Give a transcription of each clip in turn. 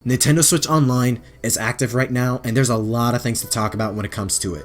Nintendo Switch Online is active right now, and there's a lot of things to talk about when it comes to it.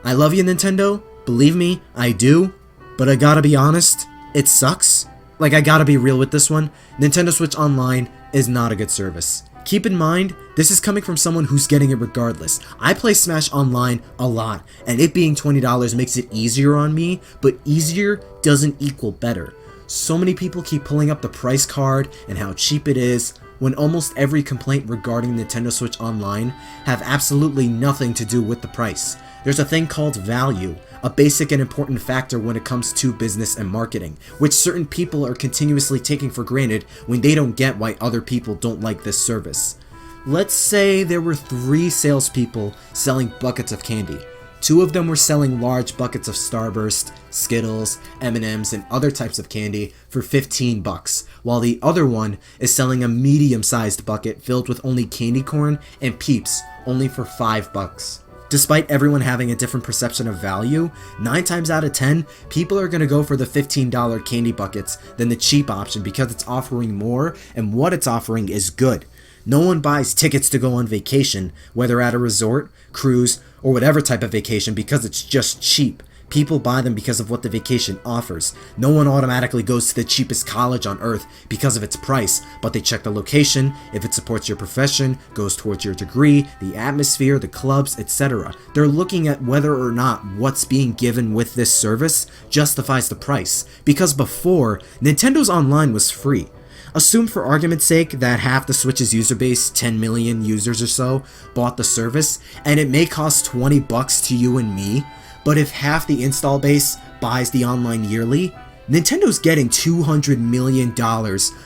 I love you, Nintendo. Believe me, I do. But I gotta be honest, it sucks. Like, I gotta be real with this one. Nintendo Switch Online is not a good service. Keep in mind, this is coming from someone who's getting it regardless. I play Smash Online a lot, and it being $20 makes it easier on me, but easier doesn't equal better. So many people keep pulling up the price card and how cheap it is, when almost every complaint regarding Nintendo Switch Online have absolutely nothing to do with the price. There's a thing called value, a basic and important factor when it comes to business and marketing, which certain people are continuously taking for granted when they don't get why other people don't like this service. Let's say there were 3 salespeople selling buckets of candy. 2 of them were selling large buckets of Starburst, Skittles, M&Ms, and other types of candy for $15, while the other one is selling a medium-sized bucket filled with only candy corn and Peeps, only for $5. Despite everyone having a different perception of value, 9 times out of 10, people are going to go for the $15 candy buckets than the cheap option because it's offering more, and what it's offering is good. No one buys tickets to go on vacation, whether at a resort, cruise, or whatever type of vacation, because it's just cheap. People buy them because of what the vacation offers. No one automatically goes to the cheapest college on earth because of its price, but they check the location, if it supports your profession, goes towards your degree, the atmosphere, the clubs, etc. They're looking at whether or not what's being given with this service justifies the price, because before, Nintendo's Online was free. Assume for argument's sake that half the Switch's user base, 10 million users or so, bought the service, and it may cost $20 to you and me, but if half the install base buys the online yearly, Nintendo's getting $200 million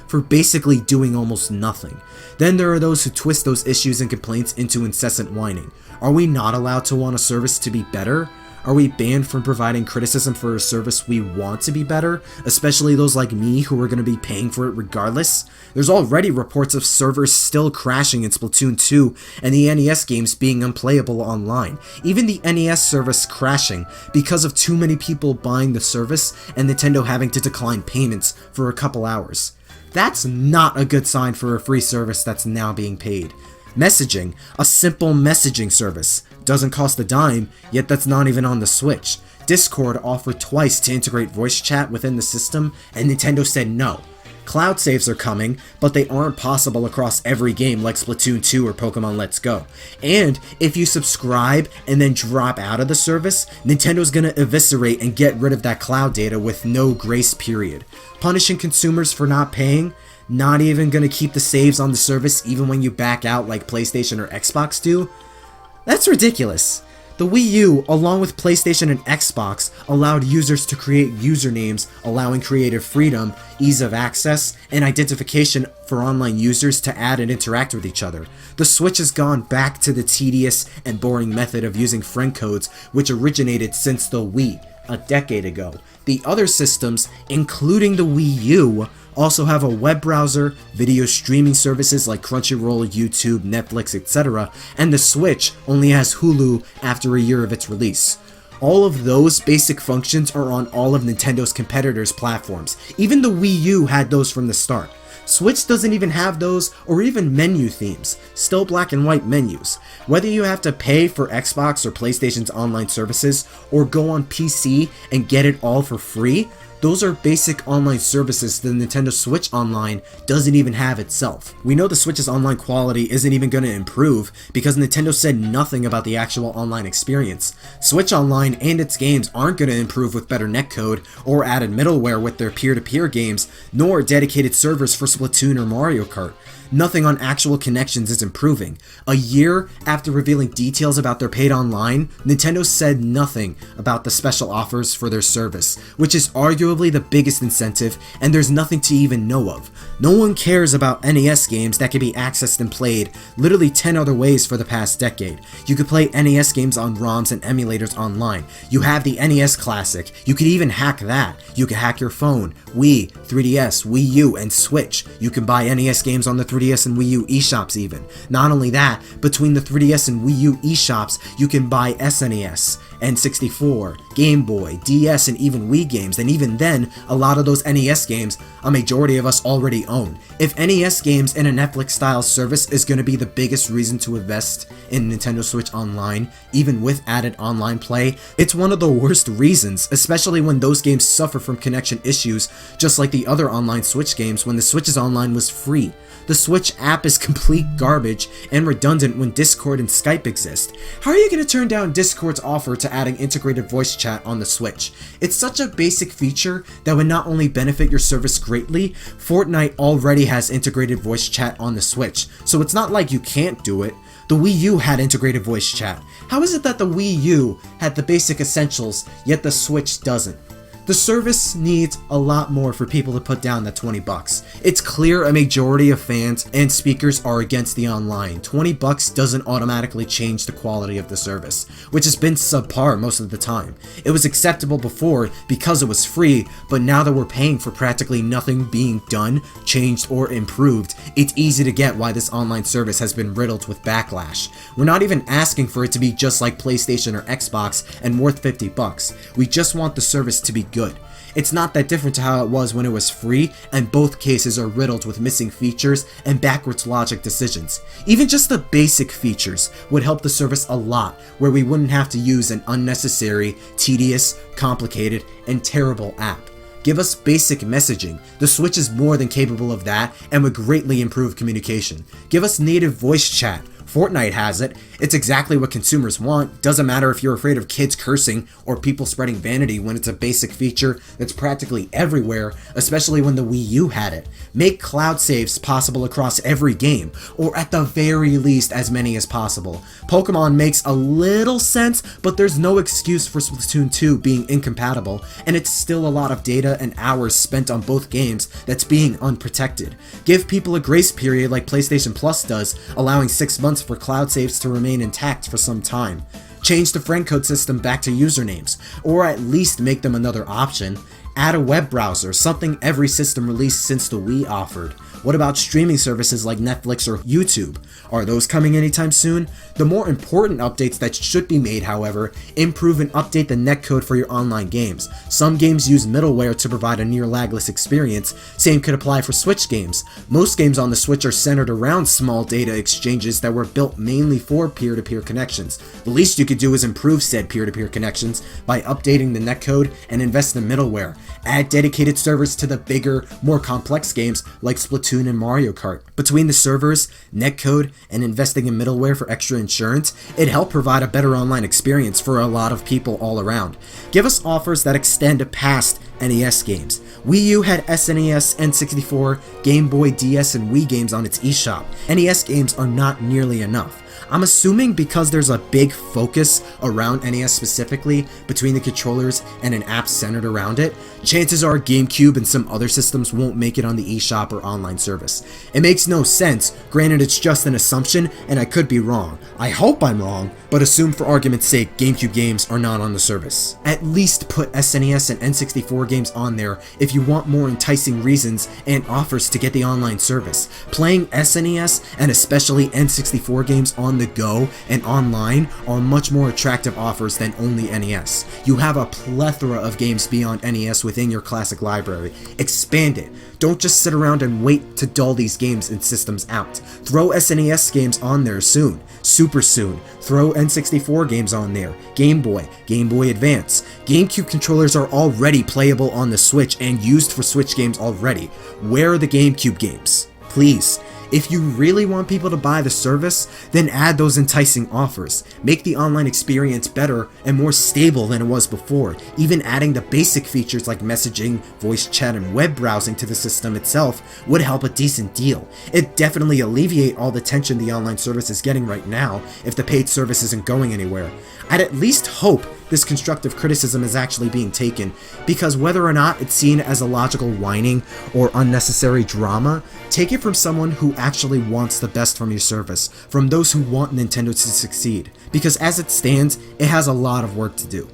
for basically doing almost nothing. Then there are those who twist those issues and complaints into incessant whining. Are we not allowed to want a service to be better? Are we banned from providing criticism for a service we want to be better, especially those like me who are going to be paying for it regardless? There's already reports of servers still crashing in Splatoon 2 and the NES games being unplayable online. Even the NES service crashing because of too many people buying the service and Nintendo having to decline payments for a couple hours. That's not a good sign for a free service that's now being paid. Messaging, a simple messaging service, doesn't cost a dime, yet that's not even on the Switch. Discord offered twice to integrate voice chat within the system, and Nintendo said no. Cloud saves are coming, but they aren't possible across every game like Splatoon 2 or Pokemon Let's Go. And if you subscribe and then drop out of the service, Nintendo's gonna eviscerate and get rid of that cloud data with no grace period. Punishing consumers for not paying? Not even gonna keep the saves on the service even when you back out like PlayStation or Xbox do? That's ridiculous. The Wii U, along with PlayStation and Xbox, allowed users to create usernames, allowing creative freedom, ease of access, and identification for online users to add and interact with each other. The Switch has gone back to the tedious and boring method of using friend codes, which originated since the Wii, a decade ago. The other systems, including the Wii U, also have a web browser, video streaming services like Crunchyroll, YouTube, Netflix, etc., and the Switch only has Hulu after a year of its release. All of those basic functions are on all of Nintendo's competitors' platforms. Even the Wii U had those from the start. Switch doesn't even have those or even menu themes, still black and white menus. Whether you have to pay for Xbox or PlayStation's online services or go on PC and get it all for free, those are basic online services the Nintendo Switch Online doesn't even have itself. We know the Switch's online quality isn't even going to improve because Nintendo said nothing about the actual online experience. Switch Online and its games aren't going to improve with better netcode or added middleware with their peer-to-peer games, nor dedicated servers for Splatoon or Mario Kart. Nothing on actual connections is improving. A year after revealing details about their paid online, Nintendo said nothing about the special offers for their service, which is arguably the biggest incentive, and there's nothing to even know of. No one cares about NES games that can be accessed and played literally 10 other ways for the past decade. You could play NES games on ROMs and emulators online. You have the NES Classic. You could even hack that. You could hack your phone, Wii, 3DS, Wii U, and Switch. You can buy NES games on the 3DS and Wii U eShops even. Not only that, between the 3DS and Wii U eShops, you can buy SNES, N64, Game Boy, DS, and even Wii games, and even then, a lot of those NES games, a majority of us already own. If NES games in a Netflix-style service is going to be the biggest reason to invest in Nintendo Switch Online, even with added online play, it's one of the worst reasons, especially when those games suffer from connection issues, just like the other online Switch games when the Switch's online was free. The Switch app is complete garbage and redundant when Discord and Skype exist. How are you going to turn down Discord's offer to adding integrated voice chat on the Switch? It's such a basic feature that would not only benefit your service greatly, Fortnite already has integrated voice chat on the Switch, so it's not like you can't do it. The Wii U had integrated voice chat. How is it that the Wii U had the basic essentials, yet the Switch doesn't? The service needs a lot more for people to put down that $20. It's clear a majority of fans and speakers are against the online. $20 doesn't automatically change the quality of the service, which has been subpar most of the time. It was acceptable before because it was free, but now that we're paying for practically nothing being done, changed, or improved, it's easy to get why this online service has been riddled with backlash. We're not even asking for it to be just like PlayStation or Xbox and worth $50. We just want the service to be good. It's not that different to how it was when it was free, and both cases are riddled with missing features and backwards logic decisions. Even just the basic features would help the service a lot, where we wouldn't have to use an unnecessary, tedious, complicated, and terrible app. Give us basic messaging. The Switch is more than capable of that and would greatly improve communication. Give us native voice chat. Fortnite has it. It's exactly what consumers want. Doesn't matter if you're afraid of kids cursing or people spreading vanity when it's a basic feature that's practically everywhere, especially when the Wii U had it. Make cloud saves possible across every game, or at the very least as many as possible. Pokemon makes a little sense, but there's no excuse for Splatoon 2 being incompatible, and it's still a lot of data and hours spent on both games that's being unprotected. Give people a grace period like PlayStation Plus does, allowing 6 months for cloud saves to remain intact for some time. Change the friend code system back to usernames, or at least make them another option. Add a web browser, something every system released since the Wii offered. What about streaming services like Netflix or YouTube? Are those coming anytime soon? The more important updates that should be made, however, improve and update the netcode for your online games. Some games use middleware to provide a near lagless experience. Same could apply for Switch games. Most games on the Switch are centered around small data exchanges that were built mainly for peer-to-peer connections. The least you could do is improve said peer-to-peer connections by updating the netcode and invest in middleware. Add dedicated servers to the bigger, more complex games like Splatoon and Mario Kart. Between the servers, netcode, and investing in middleware for extra insurance, it helped provide a better online experience for a lot of people all around. Give us offers that extend past NES games. Wii U had SNES, N64, Game Boy, DS, and Wii games on its eShop. NES games are not nearly enough. I'm assuming because there's a big focus around NES specifically between the controllers and an app centered around it, chances are GameCube and some other systems won't make it on the eShop or online service. It makes no sense, granted it's just an assumption and I could be wrong. I hope I'm wrong, but assume for argument's sake GameCube games are not on the service. At least put SNES and N64 games on there if you want more enticing reasons and offers to get the online service. Playing SNES and especially N64 games on the go and online are much more attractive offers than only NES. You have a plethora of games beyond NES within your classic library. Expand it. Don't just sit around and wait to dull these games and systems out. Throw SNES games on there soon. Super soon. Throw N64 games on there. Game Boy, Game Boy Advance. GameCube controllers are already playable on the Switch and used for Switch games already. Where are the GameCube games? Please. If you really want people to buy the service, then add those enticing offers. Make the online experience better and more stable than it was before. Even adding the basic features like messaging, voice chat, and web browsing to the system itself would help a decent deal. It'd definitely alleviate all the tension the online service is getting right now if the paid service isn't going anywhere. I'd at least hope this constructive criticism is actually being taken, because whether or not it's seen as a logical whining or unnecessary drama, take it from someone who actually wants the best from your service, from those who want Nintendo to succeed, because as it stands, it has a lot of work to do.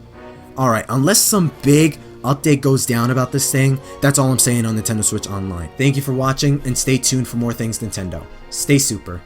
Alright, unless some big update goes down about this thing, that's all I'm saying on Nintendo Switch Online. Thank you for watching, and stay tuned for more things Nintendo. Stay super.